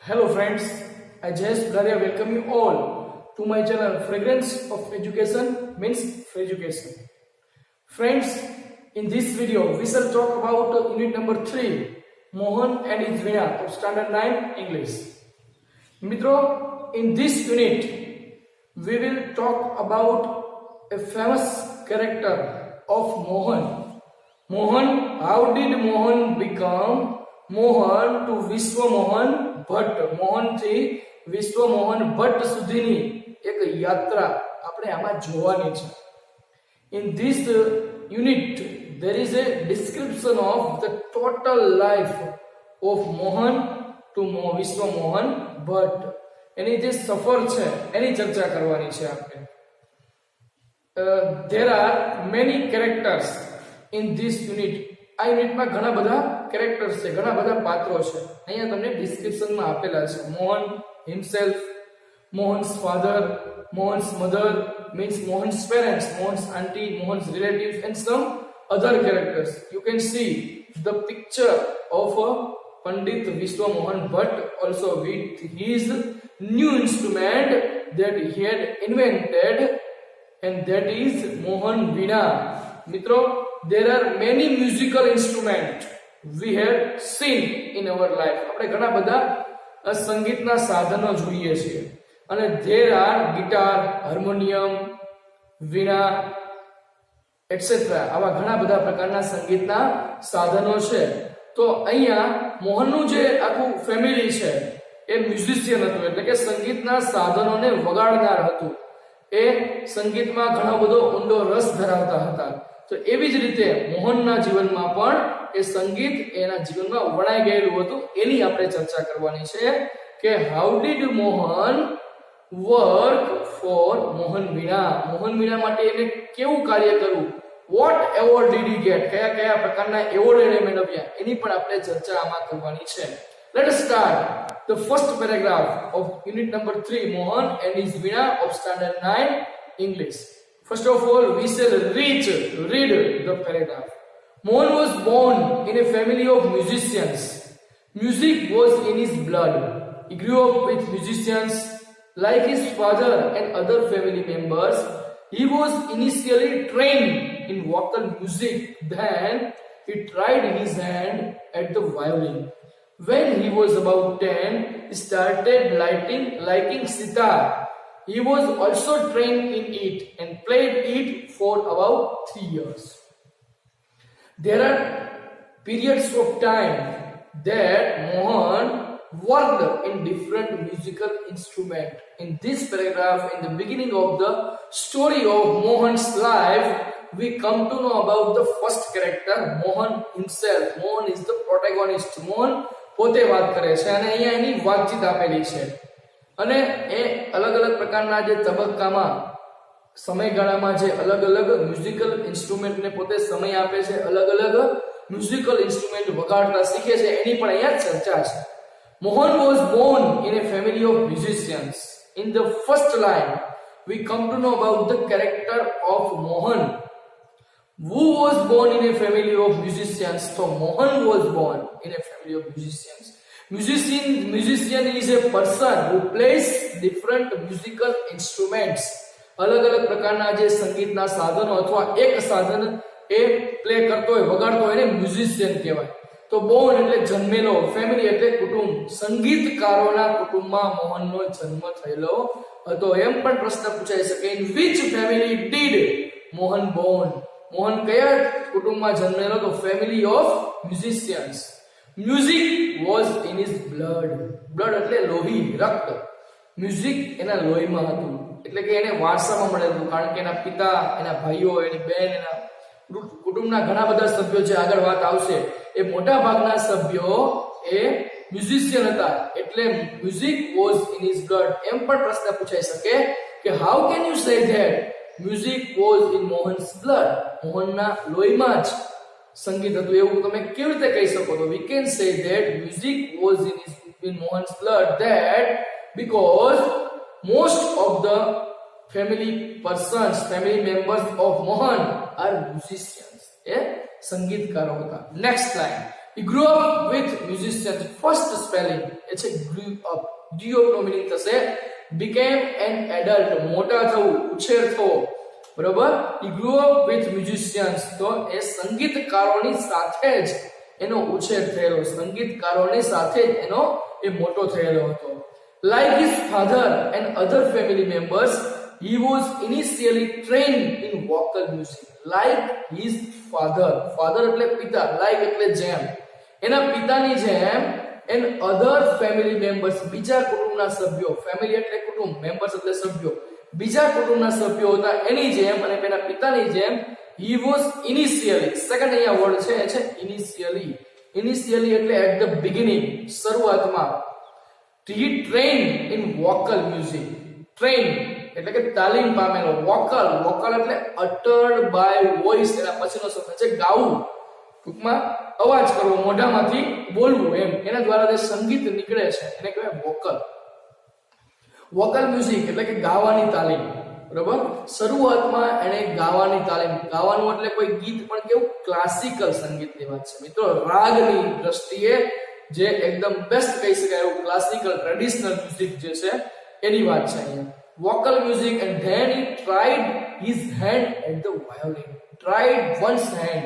Hello friends, I Jayesh Bularia welcome you all to my channel Fragrance of Education means Freducation. Friends, in this video we shall talk about unit number 3, Mohan and his Veena of standard 9 English. Mitro, in this unit we will talk about a famous character of Mohan. Mohan, how did Mohan become Mohan to Vishwa Mohan Bhatt, મોહનથી વિશ્વ મોહન ભટ્ટ સુધીની એક યાત્રા આપણે આમાં જોવાની છે. In this unit there is a description of the total life of Mohan to વિશ્વ મોહન ભટ્ટ. એની જે સફર છે એની ચર્ચા કરવાની છે આપણે. There are many characters in this unit. આ યુનિટમાં ઘણા બધા કેરેક્ટર્સ છે, ઘણા બધા પાત્રો છે. અહીંયા તમને ડિસ્ક્રિપ્શનમાં આપેલા છે. Mohan himself, Mohan's father, Mohan's mother means Mohan's parents, Mohan's auntie, Mohan's relatives and some other characters. You can see the picture of Pandit Vishwa Mohan Bhatt also with his new instrument that he had invented, and that is Mohan Veena. Mitro, there are many musical instruments we have seen in our life. આપણે ઘણા બધા સંગીતના સાધનો જોઈએ છીએ અને there are guitar, harmonium, Veena etc. આવા ઘણા બધા પ્રકારના સંગીતના સાધનો છે. તો અહીંયા મોહનનું જે આખું ફેમિલી છે એ મ્યુઝિશિયન હતું, એટલે કે સંગીતના સાધનોને વગાડનાર હતું. એ સંગીતમાં ઘણો બધો ઊંડો રસ ધરાવતા હતા. તો એવી જ રીતે મોહનના જીવનમાં પણ એ સંગીત એના જીવનમાં વણાઈ ગયેલું હતું. એની આપણે ચર્ચા કરવાની છે કે how did Mohan work for Mohan Veena. Mohan Veena માટે એને કેવું કાર્ય કરવું, what award did he get, કયા કયા પ્રકારના એવોર્ડ એને મેળવ્યા, એની પણ આપણે ચર્ચા આમાં કરવાની છે. Let us start the first paragraph of unit number 3, Mohan and his Veena of standard 9 English. First of all, we shall read the paragraph. Mohan was born in a family of musicians. Music was in his blood. He grew up with musicians. Like his father and other family members, he was initially trained in vocal music. Then he tried his hand at the violin. When he was about 10, he started liking sitar. He was also trained in it and played it for about 3 years. There are periods of time that Mohan worked in different musical instruments. In this paragraph, in the beginning of the story of Mohan's life, we come to know about the first character, Mohan himself. Mohan is the protagonist. Mohan પોતે વાત કરે છે અને અહીંયા એની વાતચીત આપેલી છે અને એ અલગ અલગ પ્રકારના જે તબક્કામાં સમયગાળામાં જે અલગ અલગ મ્યુઝિકલ ઇન્સ્ટ્રુમેન્ટને પોતે સમય આપે છે, અલગ અલગ મ્યુઝિકલ ઇન્સ્ટ્રુમેન્ટ વગાડતા શીખે છે, એની પણ અહીંયા ચર્ચા છે. Mohan was born in a family of musicians. In the first line we come to know about the character of Mohan. Who was born in a family of musicians? So Mohan was born in a family of musicians. Musician is a person who plays different musical instruments. अलग अलग प्रकारना जे संगीतना साधनो अथवा एक साधन a play करतो होय, वगाड़तो होय ने म्युझिशियन कहेवाय. तो बोर्न એટલે જન્મેલો, ફેમિલી એટલે કુટુંબ. સંગીતકારોના કુટુંબમાં મોહનનો જન્મ થયેલો હતો. એમ પણ પ્રશ્ન પૂછાઈ શકે, in which family did Mohan born? Mohan કયા કુટુંબમાં જન્મેલો? તો family of musicians. Music was in his blood. Blood એટલે લોહી, રક્ત. મ્યુઝિક એના લોહીમાં હતું, એટલે કે એને વારસામાં મળેલું, કારણ કે એના પિતા, એના ભાઈઓ, એની બહેન, એના કુટુંબના ઘણા બધા સભ્યો છે, આગળ વાત આવશે, એ મોટા ભાગના સભ્યો એ મ્યુઝિશિયન હતા, એટલે music was in his blood. એમ પણ પ્રશ્ન પૂછાઈ શકે કે how can you say that music was in Mohan's blood? મોહનના લોહીમાં જ સંગીત હતું, એવું તમે કેવી રીતે કહી શકો? તો we can say that music was in Mohan's blood, that because most of the family members of Mohan are musicians. એ સંગીતકારો હતા. Next line, He grew up with musicians. First spelling એ છે grew up. grew up નો meaning થશે became an adult, મોટા થવું, ઉછેર થવો. બરોબર? He grew up with musicians. તો એ સંગીતકારોની સાથે જ એનો ઉછેર થયેલો, સંગીતકારોની સાથે જ એનો એ મોટો થયેલો હતો. Like his father and other family members, he was initially trained in vocal music. Like his father, father એટલે પિતા, like એટલે જેમ, એના પિતાની જેમ, and other family members, બીજા કુટુંબના સભ્યો, family એટલે કુટુંબ, members એટલે સભ્યો, બીજા કુટુંબના સભ્યો હતા એની જેમ અને એના પિતાની જેમ, he was initially, second અહીંયા વર્ડ છે એ છે initially. initially એટલે at the beginning, શરૂઆતમાં. he trained in vocal music. trained એટલે કે તાલીમ પામેલો. વોકલ, વોકલ એટલે uttered by voice, એના પછીનો શબ્દ છે ગાવું, ટૂંકમાં અવાજ કરવો, મોઢામાંથી બોલવું, એમ એના દ્વારા જે સંગીત નીકળે છે એને કહેવાય વોકલ. વોકલ મ્યુઝિક એટલે કે ગાવાની તાલીમ. બરાબર? શરૂઆતમાં એને ગાવાની તાલીમ, ગાવાનું એટલે કોઈ ગીત પણ કેવું ક્લાસિકલ સંગીતની વાત છે મિત્રો. રાગની દ્રષ્ટિએ જે એકદમ બેસ્ટ કહી શકાય એવું ક્લાસિકલ ટ્રેડિશનલ મ્યુઝિક જે છે એની વાત છે અહીંયા. vocal music, and then he tried his hand at the violin. Tried one's hand.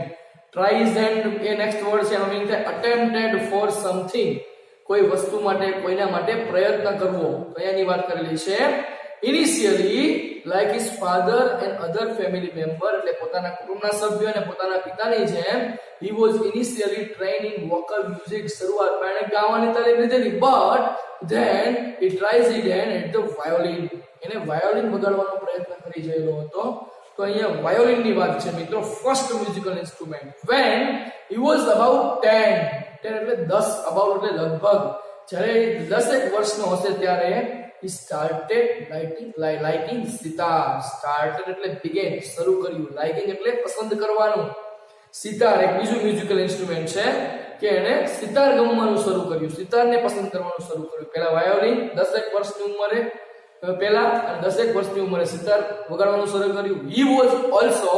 Try his hand A next word છે, એનો meaning થાય attempted for something, કોઈ વસ્તુ માટે, કોઈના માટે પ્રયત્ન કરવો. તો એની વાત કરેલી છે. Initially, like his father and other family member, એટલે પોતાના કુટુંબના સભ્યો અને પોતાના પિતાની જેમ, he was initially trained in vocal music. શરૂઆતમાં એણે ગાવાની તાલીમ લીધેલી, but then he tries his hand at the violin. એને વાયોલિન વગાડવાનો પ્રયત્ન કરી રહેલો હતો. તો અહીંયા વાયોલિન ની વાત છે મિત્રો, first musical instrument. when he was about 10 એટલે 10, about એટલે લગભગ, જ્યારે 10 વર્ષનો હશે ત્યારે he started liking sitar. started એટલે began, શરૂ કર્યું. liking એટલે પસંદ કરવાનું. સિતાર એક બીજું મ્યુઝિકલ ઇન્સ્ટ્રુમેન્ટ છે કે એને સિતાર ગમવાનું શરૂ કર્યું, સિતારને પસંદ કરવાનું શરૂ કર્યું. પહેલા વાયોલિન 10 વર્ષની ઉંમરે, પહેલા 10 વર્ષની ઉંમરે સિતાર વગાડવાનું શરૂ કર્યું. he was also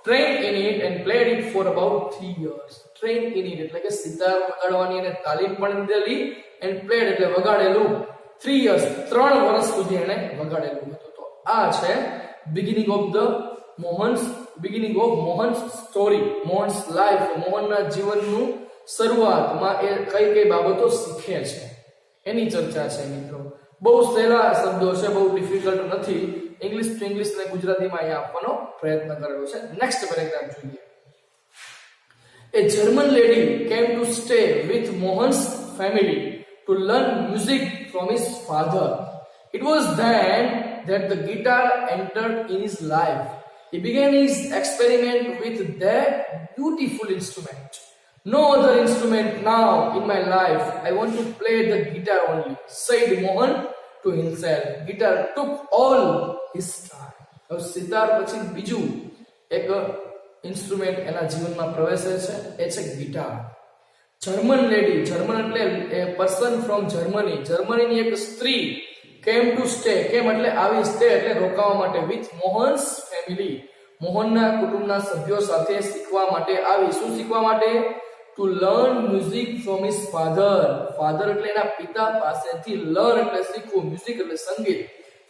trained in it and played it for about 3 years. trained in it એટલે કે સિતાર વગાડવાની એને તાલીમ પણ લીધેલી, and played એટલે વગાડેલું, 3 years 3 વર્ષ સુધી એને વગાડેલું હતું. તો આ છે beginning of Mohan's story, Mohan's life. મોહનના જીવનનું શરૂઆતમાં એ કઈ કઈ બાબતો શીખે છે એની ચર્ચા છે મિત્રો. બહુ સહેલા શબ્દો છે, બહુ ડિફિકલ્ટ નથી. ઇંગ્લિશ ટુ ઇંગ્લિશ ને ગુજરાતીમાં અહીંયા આપવાનો પ્રયત્ન કરેલો છે. નેક્સ્ટ પેરેગ્રાફ જોઈએ. A German lady came to stay with Mohan's family to learn music from his father. It was then that the guitar entered in his life. He began his experiment with that beautiful instrument. No other instrument now in my life. I want to play the guitar only, said Mohan to himself. Guitar took all his time. હવે સિતાર પછી બીજું એક instrument એના જીવનમાં પ્રવેશે છે, એ છે guitar. German lady, German એટલે એ પર્સન ફ્રોમ જર્મની, જર્મનીની એક સ્ત્રી કેમ ટુ સ્ટે, કેમ એટલે આવી, સ્ટે એટલે રોકાવા માટે, વિથ મોહન્સ ફેમિલી, મોહનના કુટુંબના સભ્યો સાથે શીખવા માટે આવી. શું શીખવા માટે? To learn music from his father. Father એટલે એના પિતા પાસેથી, લર્ન એટલે શીખવું, મ્યુઝિક એટલે સંગીત,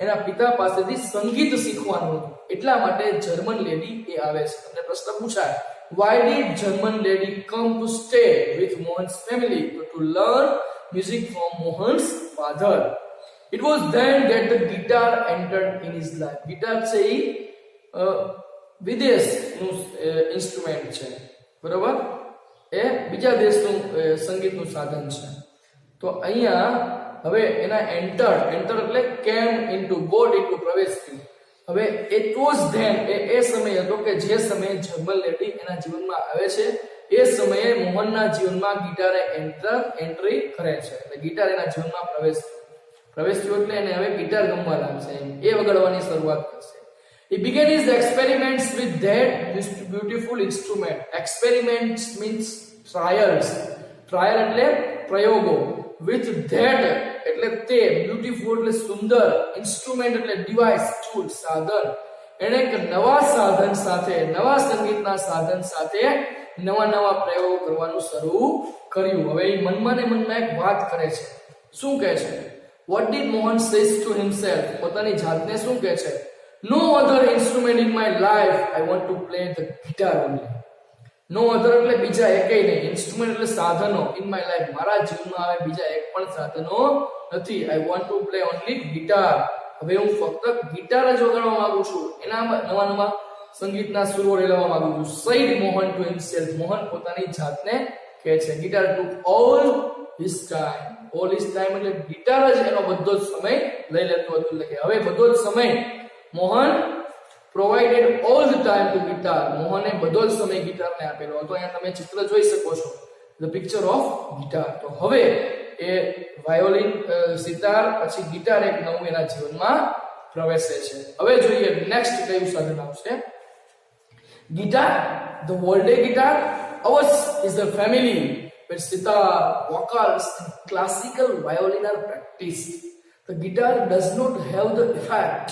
એના પિતા પાસેથી સંગીત શીખવાનું હતું. એટલા માટે જર્મન લેડી એ આવે છે. તમને પ્રશ્ન પૂછાય, why did German lady come to stay with Mohan's family? To learn music from Mohan's father. It was then that the guitar entered in his life. Guitar છે એ વિદેશનું ઇન્સ્ટ્રુમેન્ટ છે, બરાબર? એ બીજા દેશનું સંગીતનું સાધન છે. તો અહીંયા હવે એના એન્ટર એટલે કેમ ઇનટુ, ગોટ ઇનટુ, પ્રવેશ થયું. હવે it was then એ સમય હતો કે જે સમયે જર્મન લેડી એના જીવનમાં આવે છે, એ સમયે મોહનના જીવનમાં ગિટારે એન્ટ્રી કરે છે. એટલે ગિટાર એના જીવનમાં પ્રવેશ થયો એટલે એને હવે ગિટાર ગમવા લાગશે, એ વગાડવાની શરૂઆત કરશે. He began his experiments with that beautiful instrument. Experiments means trials. Trial એટલે પ્રયોગો. With that એટલે તે, beautiful એટલે સુંદર, instrument એટલે device, tool, સાધન. એને એક નવા સાધન સાથે, નવા સંગીતના સાધન સાથે નવા નવા પ્રયોગો કરવાનું શરૂ કર્યું. હવે એ મનમાં ને મનમાં એક વાત કરે છે. શું કહે છે? What did Mohan says to himself? પોતાની જાતને શું કહે છે? No other instrument in my life. I want to play the guitar only. No other એટલે બીજા એકેય નહીં. ઇન્સ્ટ્રુમેન્ટ એટલે સાધનો. In my life મારા જીવનમાં આવે બીજા એક પણ સાધનો નથી. I want to play only guitar. હવે હું ફક્ત ગિટાર જ વગાડવા માંગુ છું. એના નવા નવા સંગીતના સુરો રેલાવવા માંગુ છું. said Mohan to himself. Mohan પોતાની જાતને કહે છે. Guitar took all his time. all his time એટલે ગિટાર જ એનો બધો જ સમય લઈ લેતો હતો. એટલે કે હવે બધો જ સમય Mohan provided all the time to guitar. મોહને બધો જ સમય ગિટારને આપેલો હતો. અહીંયા તમે ચિત્ર જોઈ શકો છો. the picture of guitar. તો હવે એ વાયોલિન, સિતાર, પછી ગિટાર એક નવું એના જીવનમાં પ્રવેશે છે. હવે જોઈએ નેક્સ્ટ કયું સાધન આવશે. Guitar, the world guitar. Ours is the family where sitar, vocals and classical violin are practiced. The guitar does not have the effect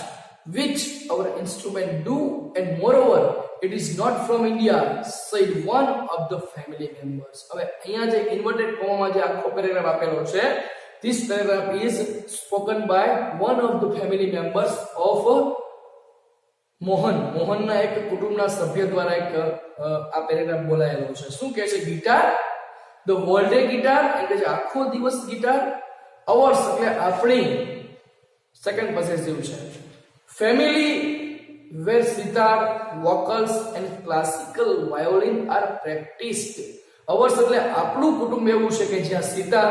which our instrument do, and moreover it is not from India, said one of the family members. હવે અહીંયા જે inverted કોમામાં જે આખો paragraph આપેલો છે, this paragraph is spoken by one of the family members of મોહનના એક કુટુંબના સભ્ય દ્વારા એક આ પેરેગ્રાફ બોલાયેલો છે. શું કહે છે? ગિટાર, the world guitar એટલે જે આખો દિવસ ગિટાર, ours એટલે આપણી, સેકન્ડ પોસેસિવ છે. family where sitar, vocals and classical violin are practiced. ours એટલે આપણું કુટુંબ એવું છે કે જ્યાં સિતાર,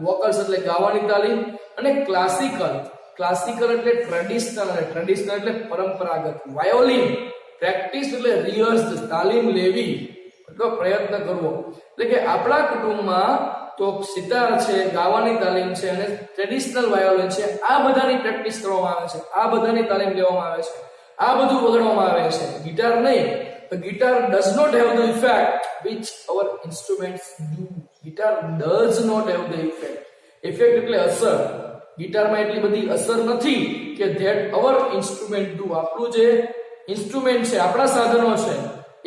vocals એટલે ગાવાની તાલીમ, અને ક્લાસિકલ એટલે ટ્રેડિશનલ, અને ટ્રેડિશનલ એટલે પરંપરાગત, વાયોલિન પ્રેક્ટિસ એટલે રિહર્સ, તાલીમ લેવી એટલે પ્રયત્ન કરવો. એટલે કે આપણા કુટુંબમાં તો સિતાર છે, ગાવાની તાલીમ છે, અને ટ્રેડિશનલ વાયોલિન છે. આ બધાની પ્રેક્ટિસ કરવામાં આવે છે, આ બધાની તાલીમ લેવામાં આવે છે, આ બધું વગાડવામાં આવે છે. ગિટાર નહીં. The guitar does not have the effect which our instruments do. Guitar does not have the effect. Effect એટલે અસર. ગિટારમાં એટલી બધી અસર નથી કે that our instrument do. આપણું જે ઇન્સ્ટ્રુમેન્ટ છે, આપણા સાધનો છે,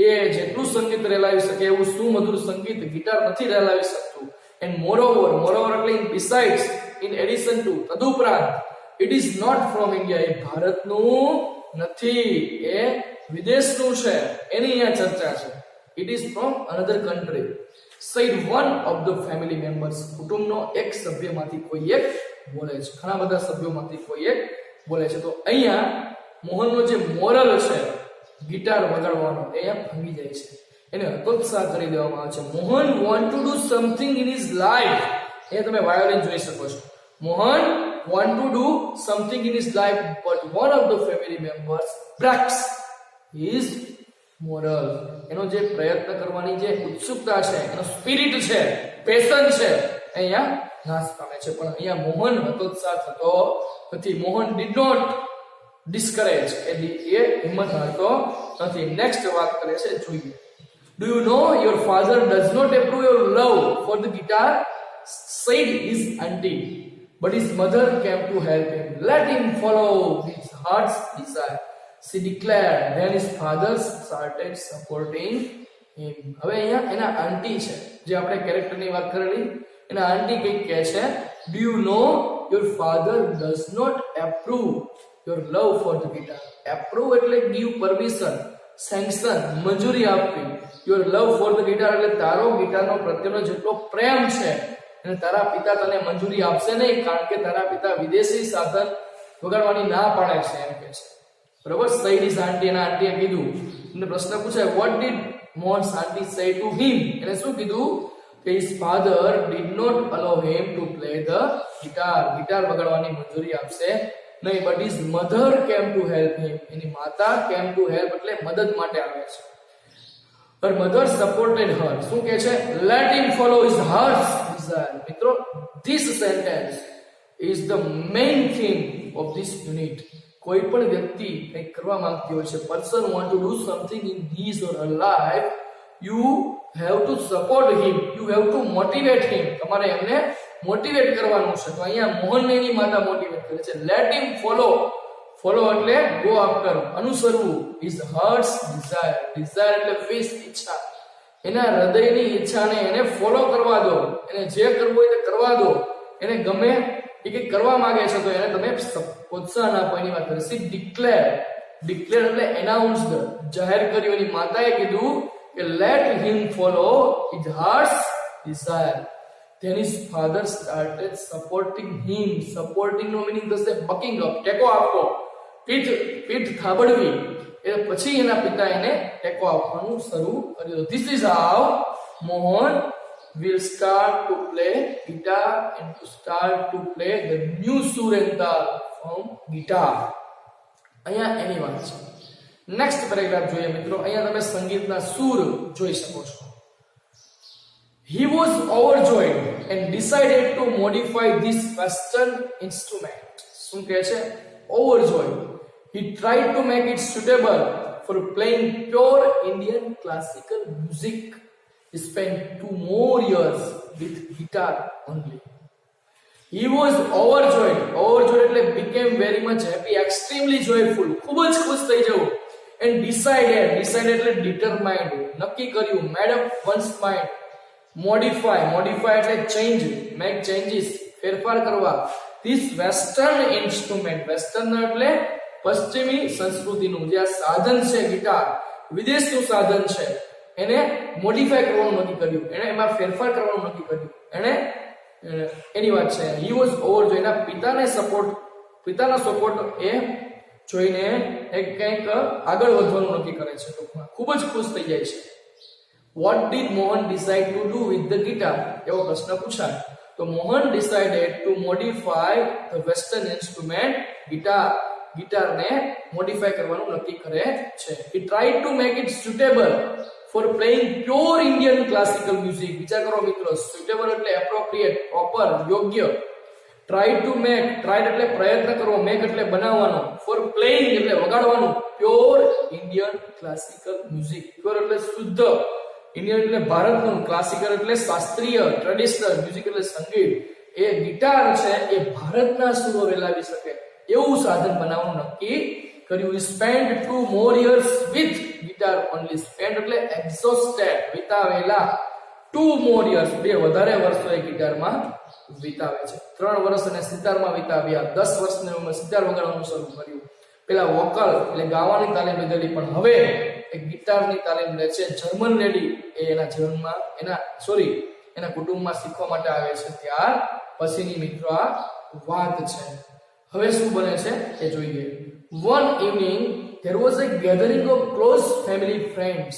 એ જેટલું સંગીત રેલાવી શકે એવું સુમધુર સંગીત ગિટાર નથી રેલાવી શકતું. and moreover એટલે besides, in addition to, તદુપરાંત, it is not from India. એ ભારતનું નથી, એ વિદેશનું છે. એની અહીંયા ચર્ચા છે. it is from another country, said one of the family members. કુટુંબનો એક સભ્યમાંથી કોઈ એક બોલે છે. ઘણા બધા સભ્યોમાંથી કોઈ એક બોલે છે. તો અહીંયા મોહનનો જે મોરલ છે ગિટાર વગાડવાનો, એ અહીંયા ભાંગી જાય છે. એને હતોત્સાહ કરી દેવામાં આવે છે. Mohan want to do something in his life. એ તમે વાયોલિન જોઈ શકો છો. Mohan want to do something in his life, but one of the family members breaks his moral. એનો જે પ્રયત્ન કરવાની જે ઉત્સુકતા છે, એનો સ્પિરિટ છે, પેશન છે, અહીંયા નાશ પામે છે. પણ અહીંયા મોહન હતોત્સાહ થતો નથી. મોહન did not discourage, એ હિંમત હારતો નથી. નેક્સ્ટ વાત કરે છે, જોઈએ. Do you know your father does not approve your love for the guitar, said his auntie, but his mother came to help him. Let him follow his heart's desire, she declared. Then his father started supporting him. હવે અહીંયા એના આંટી છે, જે આપણે કેરેક્ટરની વાત કરેલી, એના આંટી કંઈક કહે છે, do you know your father does not approve your love for the guitar. approve એટલે give permission, sanction, મંજૂરી આપવી. your love for the guitar એટલે તારો ગિટારનો પ્રત્યેનો જેટલો પ્રેમ છે, અને તારા પિતા તને મંજૂરી આપશે નહીં, કારણ કે તારા પિતા વિદેશી સાધન વગાડવાની ના પાડે છે, એમ કહે છે. બરોબર. said his auntie, એના આંટીએ કીધું. એને પ્રશ્ન પૂછાય, what did Mohan's auntie say to him? એને શું કીધું? કે his father did not allow him to play the guitar. Guitar વગાડવાની મંજૂરી આપશે નહીં. but his mother came to help him. એની માતા came to help એટલે મદદ માટે આવે છે. her mother supported her. શું કહે છે? let him follow his heart's desire. મિત્રો, this sentence is the main theme of this unit. કોઈ પણ વ્યક્તિ કંઈક કરવા માંગતી હોય છે, person want to do something in his or her life, you have to support him, you have to motivate him. તમારે એમને મોટિવેટ કરવાનું છે. તો અહીંયા મોહનને એની માતા મોટિવેટ કરે છે. let him follow એટલે go after, અનુસરવું, his heart's desire. desire એટલે wish, ઈચ્છા. એના હૃદયની ઈચ્છાને એને ફોલો કરવા દો, એને જે કરવું હોય તે કરવા દો, એને ગમે એ કંઈક કરવા માંગે છે તો એને તમે પ્રોત્સાહન આપો. એની વાત કરી. ડિક્લેર એટલે એનાઉન્સ્ડ, જાહેર કર્યું. એની માતાએ કીધું કે let him follow his hearts desire. Then his father started supporting him. Supporting નો મીનિંગ થશે બકિંગ અપ, ટેકો આપવો, પીઠ થાબડવી. એ પછી એના પિતા એને ટેકો આપવાનું શરૂ કર્યું. This is how Mohan will start to play guitar and to start to play the new sur and taal from guitar. અહીંયા એની વાત છે. નેક્સ્ટ પેરેગ્રાફ જોઈએ મિત્રો. અહીંયા તમે સંગીતના સૂર જોઈ શકો છો. He was overjoyed and decided to modify this western instrument. શું કહે છે? Overjoyed. He tried to make it suitable for playing pure Indian classical music. He spent 2 more years with guitar only. He was overjoyed. Overjoyed એટલે became very much happy, extremely joyful. ખૂબ જ ખુશ થઈ જવું. And decided એટલે determined, નક્કી કર્યું. Made up one's mind. Modify એટલે change, make changes, ફેરફાર કરવા. This western instrument, western એટલે પશ્ચિમી સંસ્કૃતિનું જે આ સાધન છે ગિટાર, વિદેશનું સાધન છે, એને મોડિફાય કરવાનું નક્કી કર્યું, એને એમાં ફેરફાર કરવાનું નક્કી કર્યું. એને એની વાત છે. He was overjoyed. એના પિતાના સપોર્ટ એ જોઈને એક કંઈક આગળ વધવાનું નક્કી કરે છે. ટૂંકમાં ખૂબ જ ખુશ થઈ જાય છે. What did Mohan decide to do with the guitar? એવો પ્રશ્ન પૂછાય. તો Mohan decided to modify the western instrument guitar. ગિટારને મોડિફાય કરવાનું નક્કી કરે છે. He tried to make it suitable for playing pure Indian classical music. વિચાર કરો મિત્રો, suitable એટલે appropriate, proper, યોગ્ય. Tried એટલે પ્રયત્ન કરવો, make એટલે બનાવવાનો, for playing એટલે વગાડવાનું, pure Indian classical music. Pure એટલે શુદ્ધ, ઇન્ડિયન એટલે ભારતનું, ક્લાસિકલ એટલે શાસ્ત્રીય, ટ્રેડિશનલ, મ્યુઝિક એટલે સંગીત. એ ગિટાર છે એ ભારતના સુરો વેલાવી શકે એવું સાધન બનાવવાનું નક્કી કર્યું. Spent 2 more years with guitar only. Spent એટલે exhausted, વિતાવેલા. 2 more years, 2 વધારે વર્ષો એ ગિટારમાં વિતાવે છે. 3 વર્ષ અને સિતારમાં વિતાવ્યા. 10 વર્ષની ઉંમરે સિતાર વગાડવાનું શરૂ કર્યું. પેલા વોકલ એટલે ગાવાની તાલીમ લીધેલી, પણ હવે એક ગિટારની તાલીમ લે છે. જર્મન લેડી એ એના કુટુંબમાં શીખવા માટે આવે છે. ત્યાર પછીની મિત્રો આ વાત છે. હવે શું બને છે એ જોઈએ. One evening there was a gathering of close family friends.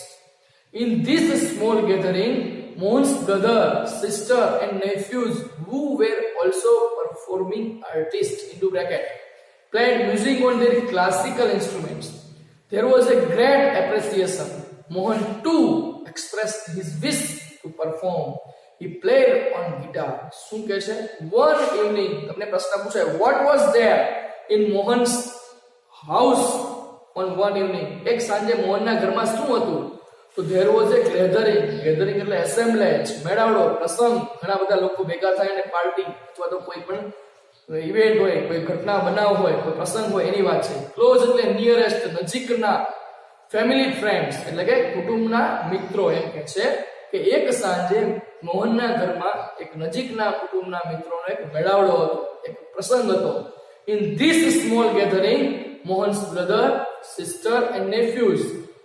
In this small gathering, Mohan's brother, sister and nephews, who were also performing artists into bracket, played music on their classical instruments. There was a great appreciation. Mohan too expressed his wish to perform. He played on guitar. શું કહે છે? One evening, તમને પ્રશ્ન પૂછાય, what was there in Mohan's house on one evening? એક સાંજે મોહનના ઘરમાં શું હતું? તો there was a gathering એટલે assemblage, મેળાવડો, પ્રસંગ. ઘણા બધા લોકો ભેગા થાય અને પાર્ટી અથવા તો કોઈ પણ ઇવેન્ટ હોય, કોઈ ઘટના બનાવ હોય, કોઈ પ્રસંગ હોય એની વાત છે. ક્લોઝ એટલે નિયરેસ્ટ, નજીકના. ફેમિલી ફ્રેન્ડ્સ એટલે કે કુટુંબના મિત્રો. એમ કે છે કે એક સાંજે મોહનના ઘરમાં એક નજીકના કુટુંબના મિત્રોનો એક મેળાવડો હતો, એક પ્રસંગ હતો. In this small gathering, Mohan's brother, sister and nephews,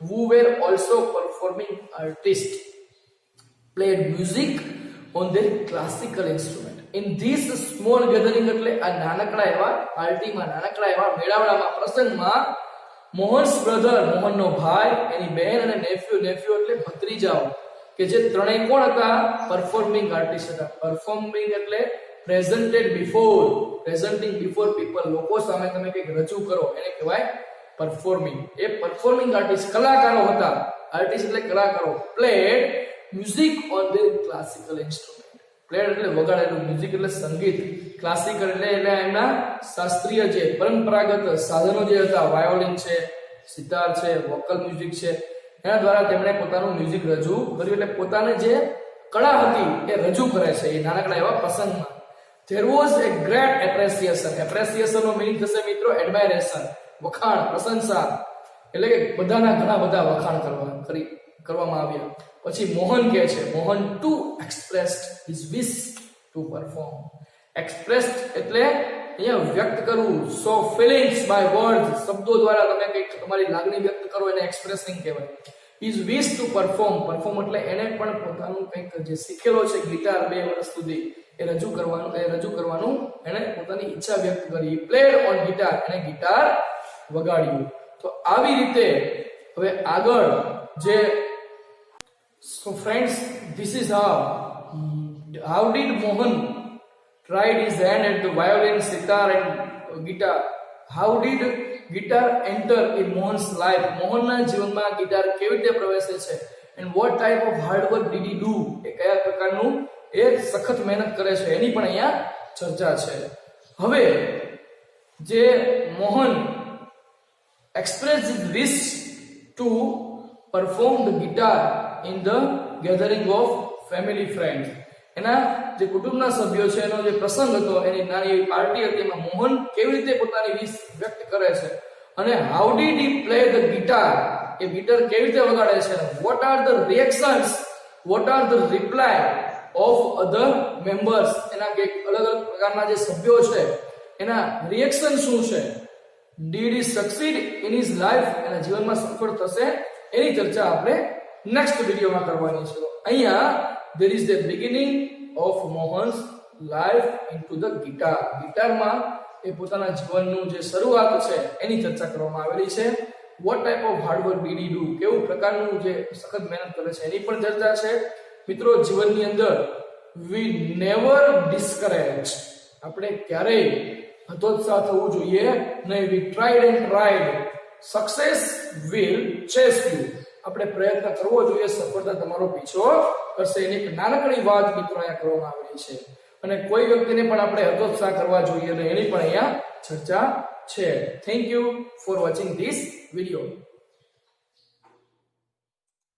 who were also performing artists, played music on their classical instrument. In this small gathering એટલે આ નાનકડા એવા પાર્ટીમાં, નાનકડા એવા મેળાવડામાં, પ્રસંગમાં મોહન્સ બ્રધર, મોહનનો ભાઈ, એની બહેન અને નેફ્યુ એટલે ભત્રીજાઓ, કે જે ત્રણેય કોણ હતા? પરફોર્મિંગ આર્ટિસ્ટ હતા. પરફોર્મિંગ એટલે પ્રેઝન્ટિંગ બિફોર પીપલ, લોકો સામે તમે કંઈક રજૂ કરો એને કહેવાય પરફોર્મિંગ. એ પરફોર્મિંગ આર્ટિસ્ટ કલાકારો હતા. આર્ટિસ્ટ એટલે કલાકારો. Played music on there classical instrument. Played એટલે વગાડેલું, મ્યુઝિક એટલે સંગીત, ક્લાસિકલ એટલે એમના શાસ્ત્રીય જે પરંપરાગત સાધનો જે હતા, વાયોલિન છે, સિતાર છે, વોકલ મ્યુઝિક છે, એના દ્વારા તેમણે પોતાનું મ્યુઝિક રજૂ કર્યું. એટલે પોતાની જે કળા હતી એ રજૂ કરે છે એ નાનકડા એવા પ્રસંગમાં. There was a great appreciation. Appreciation નો મીનિંગ થશે મિત્રો admiration, વખાણ, પ્રશંસા. એટલે કે બધાના ઘણા બધા વખાણ કરી કરવામાં આવ્યા. પછી મોહન કહે છે Mohan to expressed his wish to perform. Expressed એટલે અહીંયા વ્યક્ત કરવું. સો ફિલિંગ્સ બાય વર્ડ્સ, શબ્દો દ્વારા તમે કંઈક તમારી લાગણી વ્યક્ત કરો એને એક્સપ્રેસિંગ કહેવાય. His wish to perform, perform એટલે એને પણ પોતાનું કંઈક જે શીખેલો છે ગિટાર 2 વર્ષ સુધી એ રજૂ કરવાનું એને પોતાની ઈચ્છા વ્યક્ત કરી. પ્લેડ ઓન ગિટાર, એને ગિટાર વગાડ્યું. તો આવી રીતે હવે આગળ જે so friends, this is how did Mohan tried his hand at the violin, sitar and guitar. How did guitar enter in Mohan's life? મોહનના જીવનમાં ગિટાર કેવી રીતે પ્રવેશે છે and what type of hard work did he do? એ કયા પ્રકારનું એ સખત મહેનત કરે છે એની પણ અહીંયા ચર્ચા છે. હવે જે Mohan expressed his wish to perform the guitar in the gathering of family friends. એના જે કુટુંબના સભ્યો છે એનો જે પ્રસંગ હતો એની નાની એવી પાર્ટી હતી એમાં મોહન કેવી રીતે પોતાની વિશ વ્યક્ત કરે છે અને how did he play the guitar, A guitar કેવી રીતે વગાડે છે, what are the reactions, what are the reply of other members, એના કે અલગ અલગ પ્રકારના જે સભ્યો છે એના રિએક્શન શું છે, did he succeed in his life, એના જીવનમાં સફળ થશે એની ચર્ચા આપણે નેક્સ્ટ વિડિયોમાં કરવાની છે. અહીંયા there is the beginning of Mohan's life into the guitar. ગિટારમાં એ પોતાના જીવનનું જે શરૂઆત છે એની ચર્ચા કરવામાં આવેલી છે. what type of hard work did he do, કેવું પ્રકારનું જે સખત મહેનત કરે છે એની પણ ચર્ચા છે. મિત્રો જીવનની અંદર we never discourage, આપણે ક્યારેય હતોત્સાહ થવું જોઈએ નહીં. we tried and tried, success will chase you, આપણે પ્રયત્ન કરવો જોઈએ, સફળતા તમારો પીછો કરશે. એની એક નાનકડી વાત મિત્રો અહીંયા કરવામાં આવેલી છે અને કોઈ વ્યક્તિને પણ આપણે હતોત્સાહ કરવા જોઈએ અને એની પણ અહીંયા ચર્ચા છે. Thank you for watching this video.